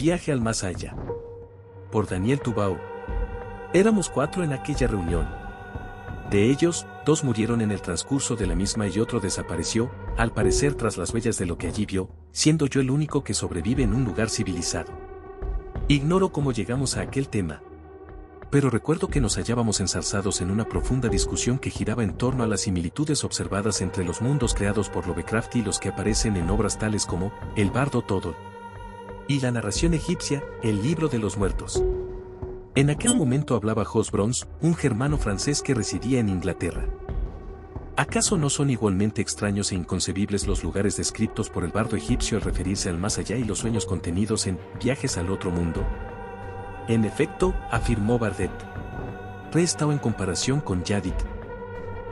Viaje al más allá. Por Daniel Tubau. Éramos 4 en aquella reunión. De ellos, 2 murieron en el transcurso de la misma y otro desapareció, al parecer tras las huellas de lo que allí vio, siendo yo el único que sobrevive en un lugar civilizado. Ignoro cómo llegamos a aquel tema. Pero recuerdo que nos hallábamos enzarzados en una profunda discusión que giraba en torno a las similitudes observadas entre los mundos creados por Lovecraft y los que aparecen en obras tales como El Bardo Todo y la narración egipcia, El Libro de los Muertos. En aquel momento hablaba Jos Brons, un germano francés que residía en Inglaterra. ¿Acaso no son igualmente extraños e inconcebibles los lugares descritos por el bardo egipcio al referirse al más allá y los sueños contenidos en Viajes al otro mundo? En efecto, afirmó Bardet. Restao en comparación con Yadit.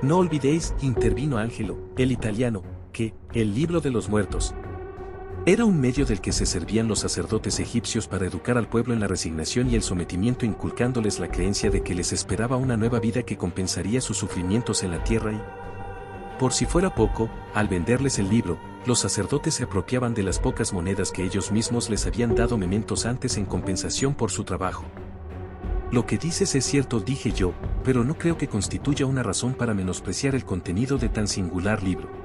No olvidéis, intervino Ángelo, el italiano, que el libro de los muertos era un medio del que se servían los sacerdotes egipcios para educar al pueblo en la resignación y el sometimiento, inculcándoles la creencia de que les esperaba una nueva vida que compensaría sus sufrimientos en la tierra y, por si fuera poco, al venderles el libro, los sacerdotes se apropiaban de las pocas monedas que ellos mismos les habían dado mementos antes en compensación por su trabajo. Lo que dices es cierto, dije yo, pero no creo que constituya una razón para menospreciar el contenido de tan singular libro.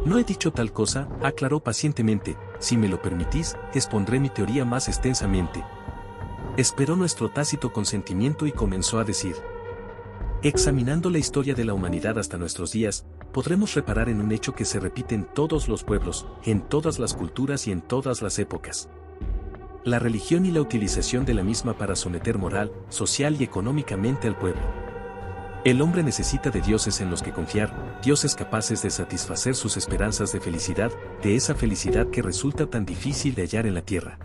No he dicho tal cosa, aclaró pacientemente, si me lo permitís, expondré mi teoría más extensamente. Esperó nuestro tácito consentimiento y comenzó a decir. Examinando la historia de la humanidad hasta nuestros días, podremos reparar en un hecho que se repite en todos los pueblos, en todas las culturas y en todas las épocas. La religión y la utilización de la misma para someter moral, social y económicamente al pueblo. El hombre necesita de dioses en los que confiar, dioses capaces de satisfacer sus esperanzas de felicidad, de esa felicidad que resulta tan difícil de hallar en la tierra.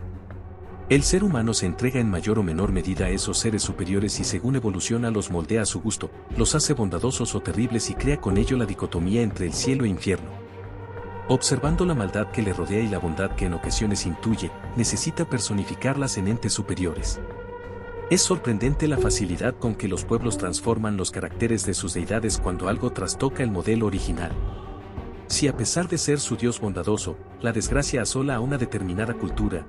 El ser humano se entrega en mayor o menor medida a esos seres superiores y según evoluciona los moldea a su gusto, los hace bondadosos o terribles y crea con ello la dicotomía entre el cielo e infierno. Observando la maldad que le rodea y la bondad que en ocasiones intuye, necesita personificarlas en entes superiores. Es sorprendente la facilidad con que los pueblos transforman los caracteres de sus deidades cuando algo trastoca el modelo original. Si a pesar de ser su Dios bondadoso, la desgracia asola a una determinada cultura,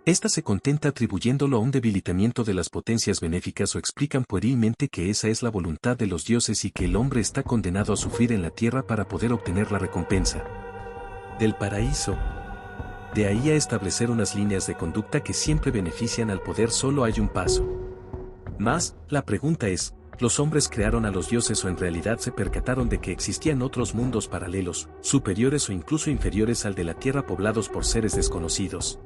esta se contenta atribuyéndolo a un debilitamiento de las potencias benéficas o explican puerilmente que esa es la voluntad de los dioses y que el hombre está condenado a sufrir en la tierra para poder obtener la recompensa del paraíso. De ahí a establecer unas líneas de conducta que siempre benefician al poder solo hay un paso. Mas, la pregunta es, ¿los hombres crearon a los dioses o en realidad se percataron de que existían otros mundos paralelos, superiores o incluso inferiores al de la tierra poblados por seres desconocidos?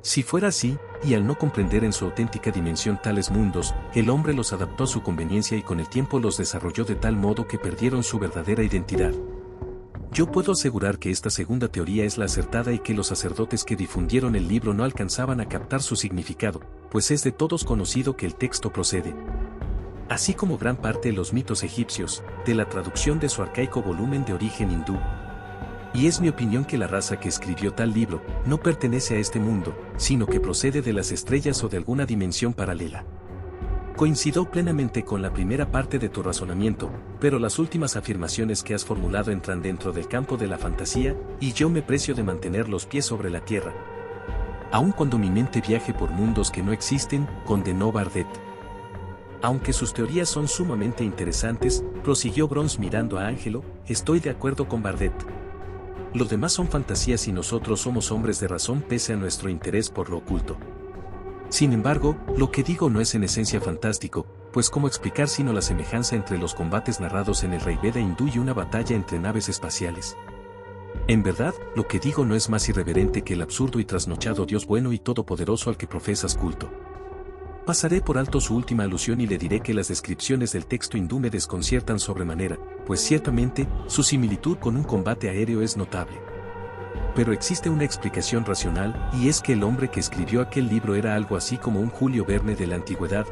Si fuera así, y al no comprender en su auténtica dimensión tales mundos, el hombre los adaptó a su conveniencia y con el tiempo los desarrolló de tal modo que perdieron su verdadera identidad. Yo puedo asegurar que esta segunda teoría es la acertada y que los sacerdotes que difundieron el libro no alcanzaban a captar su significado, pues es de todos conocido que el texto procede, así como gran parte de los mitos egipcios, de la traducción de su arcaico volumen de origen hindú. Y es mi opinión que la raza que escribió tal libro no pertenece a este mundo, sino que procede de las estrellas o de alguna dimensión paralela. Coincido plenamente con la primera parte de tu razonamiento, pero las últimas afirmaciones que has formulado entran dentro del campo de la fantasía, y yo me precio de mantener los pies sobre la tierra. Aun cuando mi mente viaje por mundos que no existen, condenó Bardet. Aunque sus teorías son sumamente interesantes, prosiguió Brons mirando a Ángelo, estoy de acuerdo con Bardet. Lo demás son fantasías y nosotros somos hombres de razón pese a nuestro interés por lo oculto. Sin embargo, lo que digo no es en esencia fantástico, pues cómo explicar sino la semejanza entre los combates narrados en el Rigveda hindú y una batalla entre naves espaciales. En verdad, lo que digo no es más irreverente que el absurdo y trasnochado Dios bueno y todopoderoso al que profesas culto. Pasaré por alto su última alusión y le diré que las descripciones del texto hindú me desconciertan sobremanera, pues ciertamente, su similitud con un combate aéreo es notable. Pero existe una explicación racional, y es que el hombre que escribió aquel libro era algo así como un Julio Verne de la antigüedad.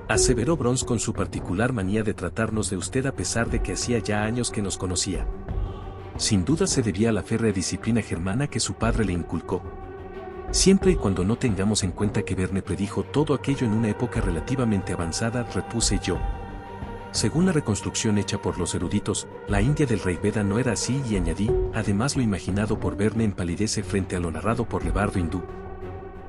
Aseveró Brons con su particular manía de tratarnos de usted a pesar de que hacía ya años que nos conocía. Sin duda se debía a la férrea disciplina germana que su padre le inculcó. Siempre y cuando no tengamos en cuenta que Verne predijo todo aquello en una época relativamente avanzada, repuse yo. Según la reconstrucción hecha por los eruditos, la India del Rigveda no era así y añadí, además lo imaginado por Verne empalidece frente a lo narrado por Lebardo hindú.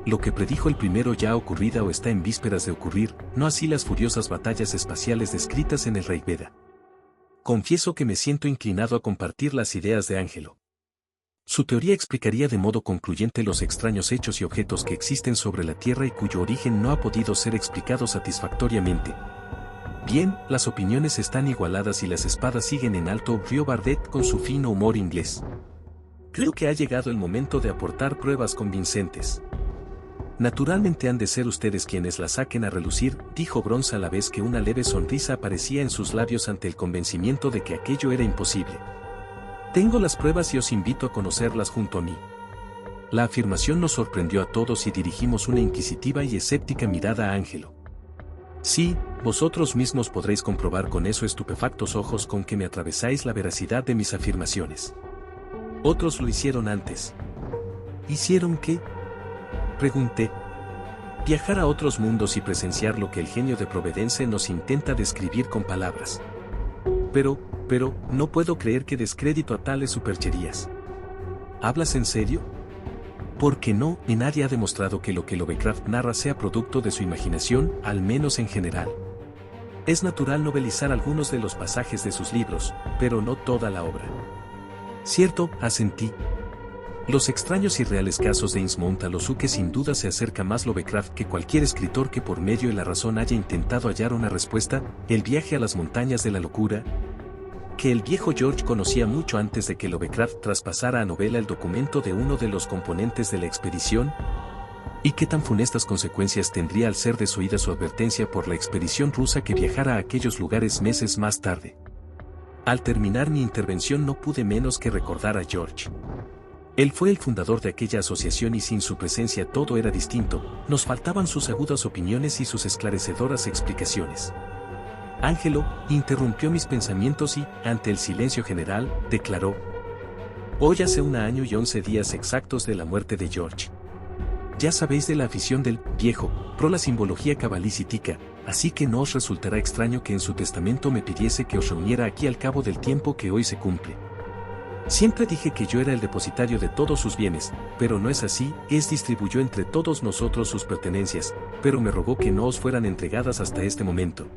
Lo que predijo el primero ya ha ocurrido o está en vísperas de ocurrir, no así las furiosas batallas espaciales descritas en el Rig Veda. Confieso que me siento inclinado a compartir las ideas de Ángelo. Su teoría explicaría de modo concluyente los extraños hechos y objetos que existen sobre la Tierra y cuyo origen no ha podido ser explicado satisfactoriamente. Bien, las opiniones están igualadas y las espadas siguen en alto, rió Bardet con su fino humor inglés. Creo que ha llegado el momento de aportar pruebas convincentes. Naturalmente han de ser ustedes quienes la saquen a relucir, dijo Bronze a la vez que una leve sonrisa aparecía en sus labios ante el convencimiento de que aquello era imposible. Tengo las pruebas y os invito a conocerlas junto a mí. La afirmación nos sorprendió a todos y dirigimos una inquisitiva y escéptica mirada a Ángelo. Sí, vosotros mismos podréis comprobar con esos estupefactos ojos con que me atravesáis la veracidad de mis afirmaciones. Otros lo hicieron antes. ¿Hicieron qué? Pregunté. Viajar a otros mundos y presenciar lo que el genio de Providence nos intenta describir con palabras. Pero, no puedo creer que des crédito a tales supercherías. ¿Hablas en serio? Porque no, y nadie ha demostrado que lo que Lovecraft narra sea producto de su imaginación, al menos en general. Es natural novelizar algunos de los pasajes de sus libros, pero no toda la obra. Cierto, asentí. Los extraños y reales casos de Innsmouth a los que sin duda se acerca más Lovecraft que cualquier escritor que por medio de la razón haya intentado hallar una respuesta, el viaje a las montañas de la locura, que el viejo George conocía mucho antes de que Lovecraft traspasara a novela el documento de uno de los componentes de la expedición, y qué tan funestas consecuencias tendría al ser desoída su advertencia por la expedición rusa que viajara a aquellos lugares meses más tarde. Al terminar mi intervención no pude menos que recordar a George. Él fue el fundador de aquella asociación y sin su presencia todo era distinto, nos faltaban sus agudas opiniones y sus esclarecedoras explicaciones. Ángelo interrumpió mis pensamientos y, ante el silencio general, declaró: Hoy hace 1 año y 11 días exactos de la muerte de George. Ya sabéis de la afición del viejo pro la simbología cabalística, así que no os resultará extraño que en su testamento me pidiese que os reuniera aquí al cabo del tiempo que hoy se cumple. Siempre dije que yo era el depositario de todos sus bienes, pero no es así, distribuyó entre todos nosotros sus pertenencias, pero me rogó que no os fueran entregadas hasta este momento.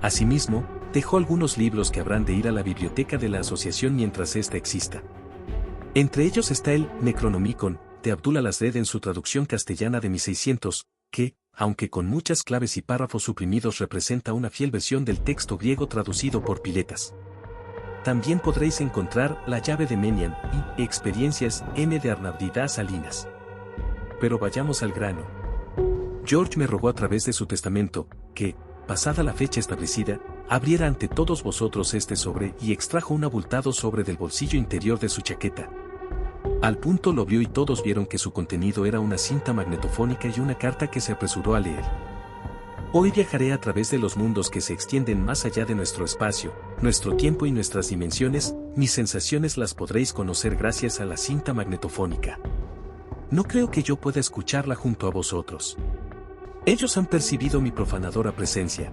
Asimismo, dejó algunos libros que habrán de ir a la biblioteca de la asociación mientras ésta exista. Entre ellos está el Necronomicon, de Abdul al-Azred en su traducción castellana de 1600, que, aunque con muchas claves y párrafos suprimidos representa una fiel versión del texto griego traducido por Piletas. También podréis encontrar La llave de Menian y Experiencias M de Arnabdida Salinas. Pero vayamos al grano. George me rogó a través de su testamento, que, pasada la fecha establecida, abriera ante todos vosotros este sobre y extrajo un abultado sobre del bolsillo interior de su chaqueta. Al punto lo vio y todos vieron que su contenido era una cinta magnetofónica y una carta que se apresuró a leer. Hoy viajaré a través de los mundos que se extienden más allá de nuestro espacio, nuestro tiempo y nuestras dimensiones, mis sensaciones las podréis conocer gracias a la cinta magnetofónica. No creo que yo pueda escucharla junto a vosotros. Ellos han percibido mi profanadora presencia.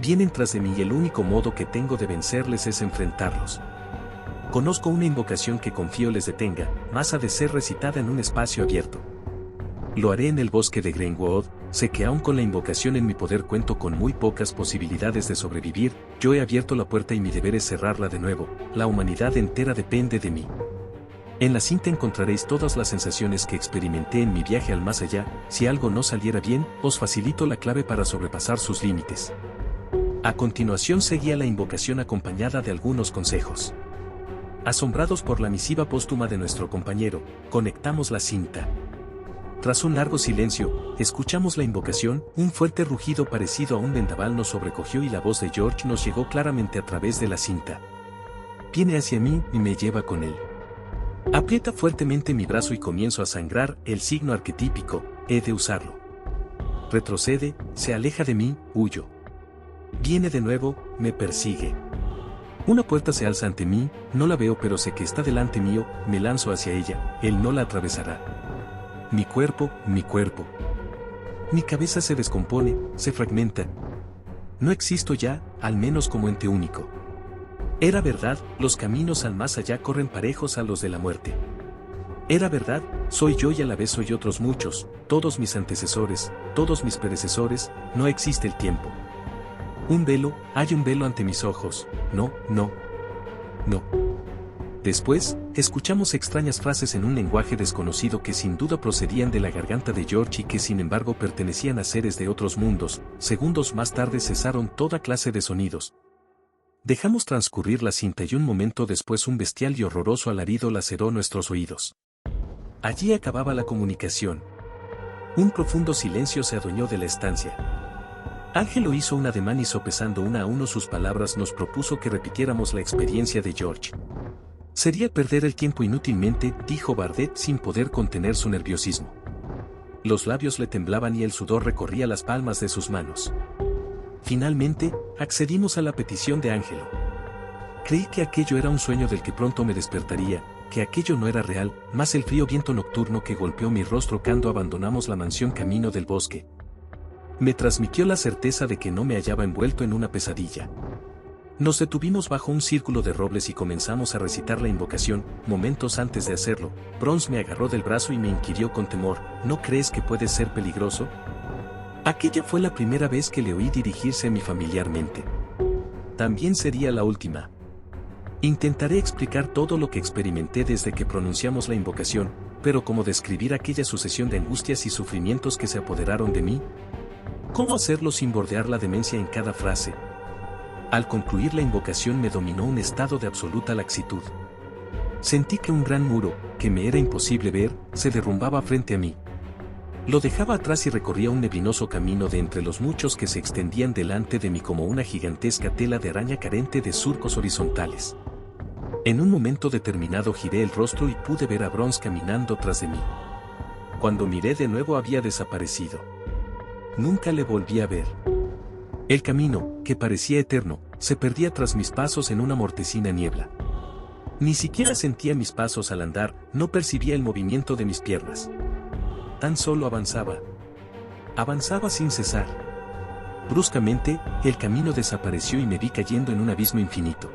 Vienen tras de mí y el único modo que tengo de vencerles es enfrentarlos. Conozco una invocación que confío les detenga, más ha de ser recitada en un espacio abierto. Lo haré en el bosque de Greenwood, sé que aun con la invocación en mi poder cuento con muy pocas posibilidades de sobrevivir, yo he abierto la puerta y mi deber es cerrarla de nuevo, la humanidad entera depende de mí. En la cinta encontraréis todas las sensaciones que experimenté en mi viaje al más allá, si algo no saliera bien, os facilito la clave para sobrepasar sus límites. A continuación seguía la invocación acompañada de algunos consejos. Asombrados por la misiva póstuma de nuestro compañero, conectamos la cinta. Tras un largo silencio, escuchamos la invocación, un fuerte rugido parecido a un vendaval nos sobrecogió y la voz de George nos llegó claramente a través de la cinta. Viene hacia mí y me lleva con él. Aprieta fuertemente mi brazo y comienzo a sangrar, el signo arquetípico, he de usarlo. Retrocede, se aleja de mí, huyo. Viene de nuevo, me persigue. Una puerta se alza ante mí, no la veo pero sé que está delante mío, me lanzo hacia ella, él no la atravesará. Mi cuerpo. Mi cabeza se descompone, se fragmenta. No existo ya, al menos como ente único. Era verdad, los caminos al más allá corren parejos a los de la muerte. Era verdad, Soy yo y a la vez soy otros muchos, todos mis antecesores, todos mis predecesores, no existe el tiempo. Un velo, hay un velo ante mis ojos, no. Después, escuchamos extrañas frases en un lenguaje desconocido que sin duda procedían de la garganta de George y que sin embargo pertenecían a seres de otros mundos. Segundos más tarde cesaron toda clase de sonidos. Dejamos transcurrir la cinta y un momento después un bestial y horroroso alarido laceró nuestros oídos. Allí acababa la comunicación. Un profundo silencio se adueñó de la estancia. Ángelo hizo un ademán y sopesando una a uno sus palabras nos propuso que repitiéramos la experiencia de George. Sería perder el tiempo inútilmente, dijo Bardet sin poder contener su nerviosismo. Los labios le temblaban y el sudor recorría las palmas de sus manos. Finalmente, accedimos a la petición de Ángelo. Creí que aquello era un sueño del que pronto me despertaría, que aquello no era real, más el frío viento nocturno que golpeó mi rostro cuando abandonamos la mansión camino del bosque. Me transmitió la certeza de que no me hallaba envuelto en una pesadilla. Nos detuvimos bajo un círculo de robles y comenzamos a recitar la invocación. Momentos antes de hacerlo, Bronze me agarró del brazo y me inquirió con temor, ¿no crees que puede ser peligroso? Aquella fue la primera vez que le oí dirigirse a mí familiarmente. También sería la última. Intentaré explicar todo lo que experimenté desde que pronunciamos la invocación, pero ¿cómo describir aquella sucesión de angustias y sufrimientos que se apoderaron de mí? ¿Cómo hacerlo sin bordear la demencia en cada frase? Al concluir la invocación me dominó un estado de absoluta laxitud. Sentí que un gran muro, que me era imposible ver, se derrumbaba frente a mí. Lo dejaba atrás y recorría un neblinoso camino de entre los muchos que se extendían delante de mí como una gigantesca tela de araña carente de surcos horizontales. En un momento determinado giré el rostro y pude ver a Bronze caminando tras de mí. Cuando miré de nuevo había desaparecido. Nunca le volví a ver. El camino, que parecía eterno, se perdía tras mis pasos en una mortecina niebla. Ni siquiera sentía mis pasos al andar, no percibía el movimiento de mis piernas. Tan solo avanzaba. Avanzaba sin cesar. Bruscamente, el camino desapareció y me vi cayendo en un abismo infinito.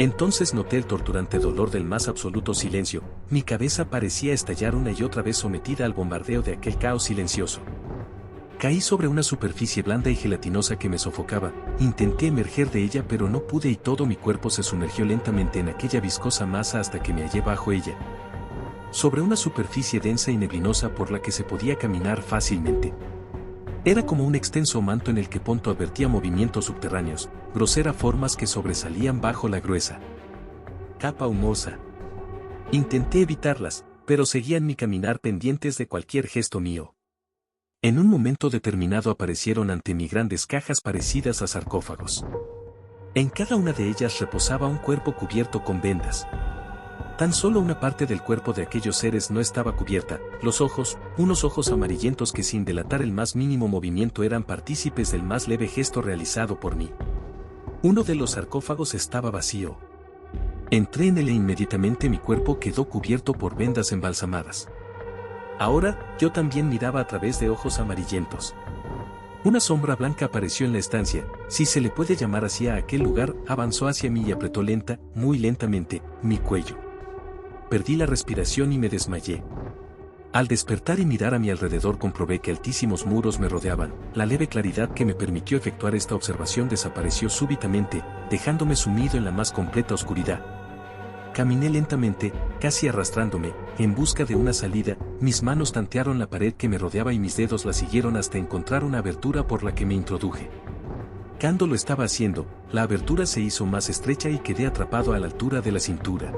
Entonces noté el torturante dolor del más absoluto silencio, mi cabeza parecía estallar una y otra vez sometida al bombardeo de aquel caos silencioso. Caí sobre una superficie blanda y gelatinosa que me sofocaba, intenté emerger de ella pero no pude y todo mi cuerpo se sumergió lentamente en aquella viscosa masa hasta que me hallé bajo ella. Sobre una superficie densa y neblinosa por la que se podía caminar fácilmente. Era como un extenso manto en el que pronto advertía movimientos subterráneos, groseras formas que sobresalían bajo la gruesa capa humosa. Intenté evitarlas, pero seguían mi caminar pendientes de cualquier gesto mío. En un momento determinado aparecieron ante mí grandes cajas parecidas a sarcófagos. En cada una de ellas reposaba un cuerpo cubierto con vendas. Tan solo una parte del cuerpo de aquellos seres no estaba cubierta, los ojos, unos ojos amarillentos que sin delatar el más mínimo movimiento eran partícipes del más leve gesto realizado por mí. Uno de los sarcófagos estaba vacío. Entré en él e inmediatamente mi cuerpo quedó cubierto por vendas embalsamadas. Ahora, yo también miraba a través de ojos amarillentos. Una sombra blanca apareció en la estancia, si se le puede llamar así a aquel lugar, avanzó hacia mí y apretó muy lentamente, mi cuello. Perdí la respiración y me desmayé. Al despertar y mirar a mi alrededor comprobé que altísimos muros me rodeaban, la leve claridad que me permitió efectuar esta observación desapareció súbitamente, dejándome sumido en la más completa oscuridad. Caminé lentamente, casi arrastrándome, en busca de una salida, mis manos tantearon la pared que me rodeaba y mis dedos la siguieron hasta encontrar una abertura por la que me introduje. Cuando lo estaba haciendo, la abertura se hizo más estrecha y quedé atrapado a la altura de la cintura.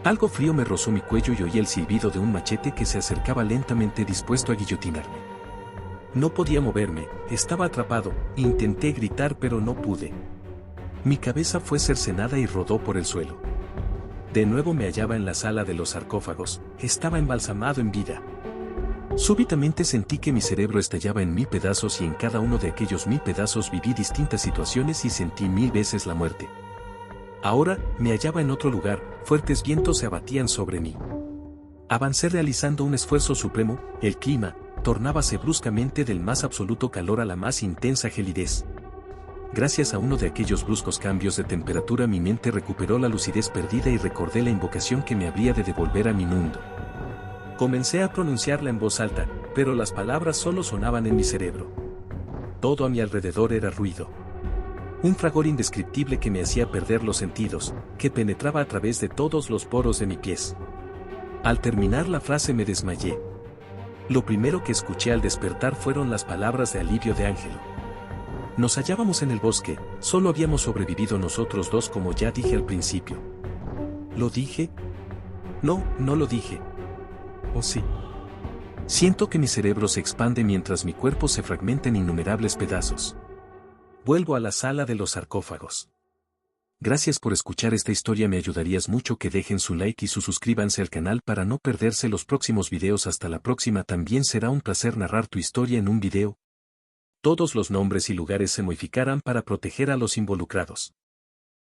Algo frío me rozó mi cuello y oí el silbido de un machete que se acercaba lentamente dispuesto a guillotinarme. No podía moverme, estaba atrapado, intenté gritar pero no pude. Mi cabeza fue cercenada y rodó por el suelo. De nuevo me hallaba en la sala de los sarcófagos, estaba embalsamado en vida. Súbitamente sentí que mi cerebro estallaba en 1000 pedazos y en cada uno de aquellos 1000 pedazos viví distintas situaciones y sentí 1000 veces la muerte. Ahora, me hallaba en otro lugar, fuertes vientos se abatían sobre mí. Avancé realizando un esfuerzo supremo, el clima, tornábase bruscamente del más absoluto calor a la más intensa gelidez. Gracias a uno de aquellos bruscos cambios de temperatura mi mente recuperó la lucidez perdida y recordé la invocación que me habría de devolver a mi mundo. Comencé a pronunciarla en voz alta, pero las palabras solo sonaban en mi cerebro. Todo a mi alrededor era ruido. Un fragor indescriptible que me hacía perder los sentidos, que penetraba a través de todos los poros de mi pies. Al terminar la frase me desmayé. Lo primero que escuché al despertar fueron las palabras de alivio de Ángelo. Nos hallábamos en el bosque, solo habíamos sobrevivido nosotros dos como ya dije al principio. ¿Lo dije? No, no lo dije. ¿O sí? Siento que mi cerebro se expande mientras mi cuerpo se fragmenta en innumerables pedazos. Vuelvo a la sala de los sarcófagos. Gracias por escuchar esta historia, me ayudarías mucho que dejen su like y suscríbanse al canal para no perderse los próximos videos. Hasta la próxima. También será un placer narrar tu historia en un video. Todos los nombres y lugares se modificarán para proteger a los involucrados.